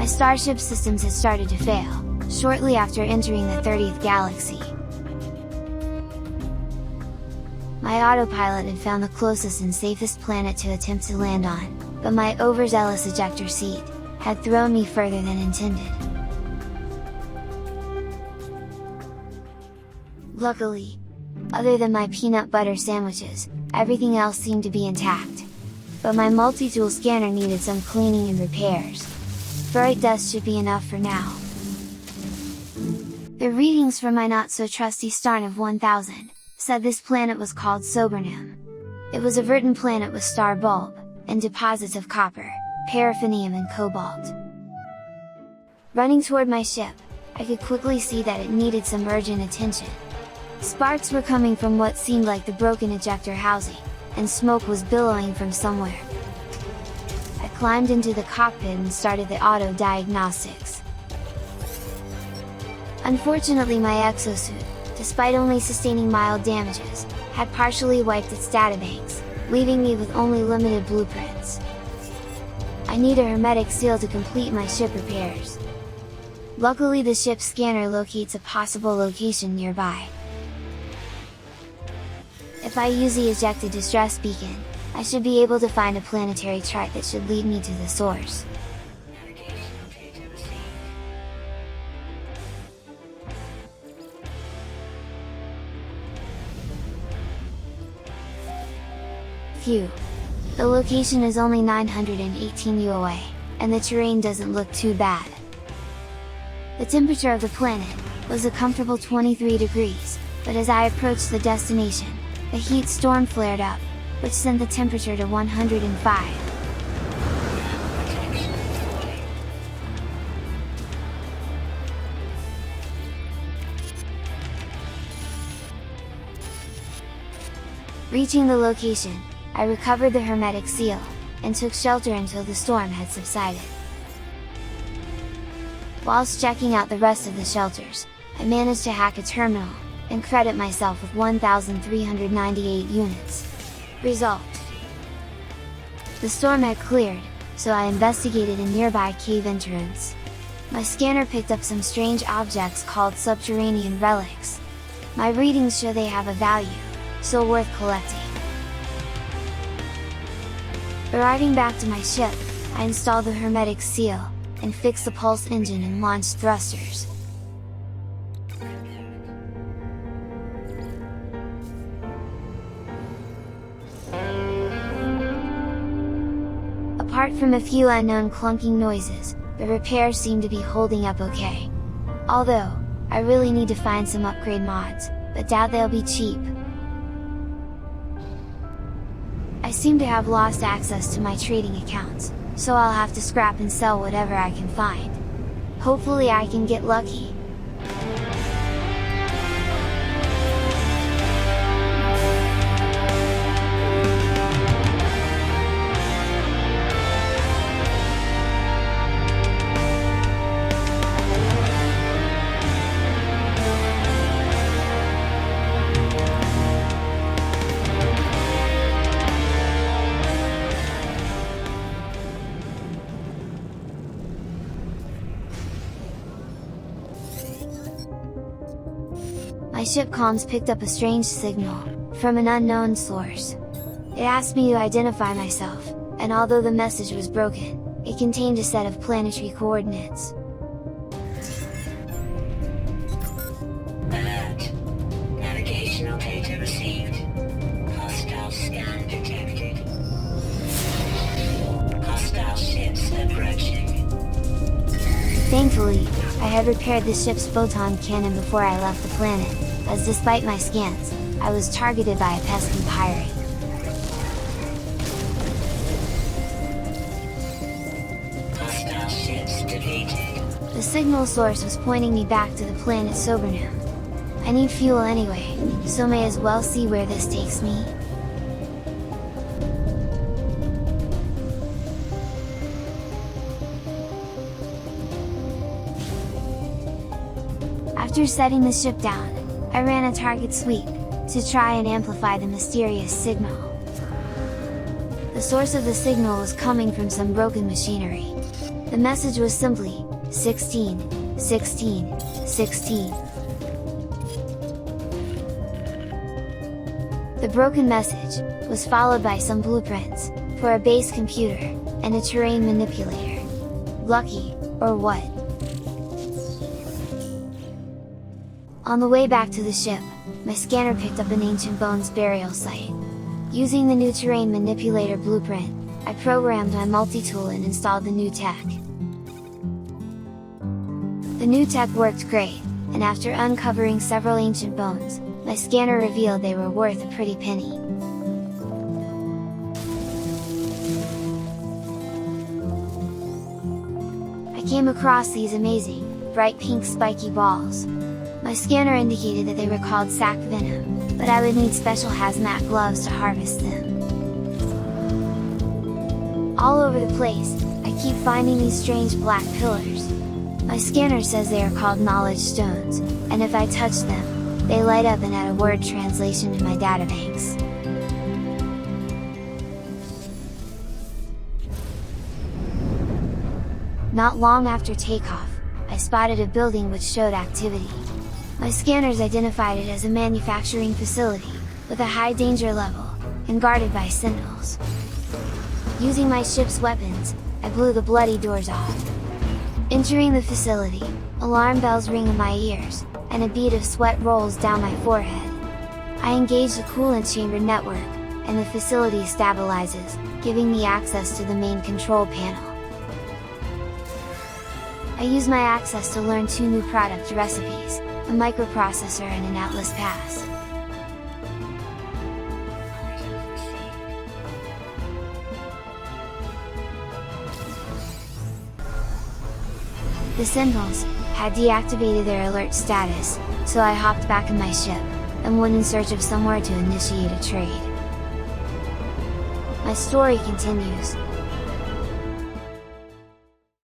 starship systems had started to fail, shortly after entering the 30th galaxy. My autopilot had found the closest and safest planet to attempt to land on, but my overzealous ejector seat had thrown me further than intended. Luckily, other than my peanut butter sandwiches, everything else seemed to be intact. But my multi-tool scanner needed some cleaning and repairs. Ferrite dust should be enough for now. The readings from my not-so-trusty Starn of 1000 said this planet was called Sobernum. It was a verdant planet with star bulb, and deposits of copper, paraffinium and cobalt. Running toward my ship, I could quickly see that it needed some urgent attention. Sparks were coming from what seemed like the broken ejector housing, and smoke was billowing from somewhere. I climbed into the cockpit and started the auto diagnostics. Unfortunately, my exosuit, despite only sustaining mild damages, had partially wiped its databanks, leaving me with only limited blueprints. I need a hermetic seal to complete my ship repairs. Luckily, the ship's scanner locates a possible location nearby. If I use the ejected distress beacon, I should be able to find a planetary chart that should lead me to the source. Phew! The location is only 918 U away, and the terrain doesn't look too bad. The temperature of the planet was a comfortable 23 degrees, but as I approached the destination, a heat storm flared up, which sent the temperature to 105. Reaching the location, I recovered the hermetic seal, and took shelter until the storm had subsided. Whilst checking out the rest of the shelters, I managed to hack a terminal, and credit myself with 1,398 units. Result: the storm had cleared, so I investigated a nearby cave entrance. My scanner picked up some strange objects called subterranean relics. My readings show they have a value, so worth collecting. Arriving back to my ship, I installed the hermetic seal, and fixed the pulse engine and launched thrusters. Apart from a few unknown clunking noises, the repairs seem to be holding up okay. Although, I really need to find some upgrade mods, but doubt they'll be cheap. I seem to have lost access to my trading accounts, so I'll have to scrap and sell whatever I can find. Hopefully I can get lucky. My ship comms picked up a strange signal, from an unknown source. It asked me to identify myself, and although the message was broken, it contained a set of planetary coordinates. Alert! Navigational data received. Hostile scan detected. Hostile ships approaching. Thankfully, I had repaired the ship's photon cannon before I left the planet, as despite my scans, I was targeted by a pesky pirate. Hostile ships defeated. The signal source was pointing me back to the planet Sobernum. I need fuel anyway, so may as well see where this takes me. After setting the ship down, I ran a target sweep, to try and amplify the mysterious signal. The source of the signal was coming from some broken machinery. The The message was simply, 16, 16, 16. The broken message was followed by some blueprints for a base computer and a terrain manipulator. Lucky, or what? On the way back to the ship, my scanner picked up an ancient bones burial site. Using the new terrain manipulator blueprint, I programmed my multi-tool and installed the new tech. The new tech worked great, and after uncovering several ancient bones, my scanner revealed they were worth a pretty penny. I came across these amazing, bright pink spiky balls. My scanner indicated that they were called sac venom, but I would need special hazmat gloves to harvest them. All over the place, I keep finding these strange black pillars. My scanner says they are called knowledge stones, and if I touch them, they light up and add a word translation to my databanks. Not long after takeoff, I spotted a building which showed activity. My scanners identified it as a manufacturing facility, with a high danger level, and guarded by sentinels. Using my ship's weapons, I blew the bloody doors off. Entering the facility, alarm bells ring in my ears, and a bead of sweat rolls down my forehead. I engage the coolant chamber network, and the facility stabilizes, giving me access to the main control panel. I use my access to learn 2 new product recipes, a microprocessor and an Atlas Pass. The sentinels had deactivated their alert status, so I hopped back in my ship, and went in search of somewhere to initiate a trade. My story continues,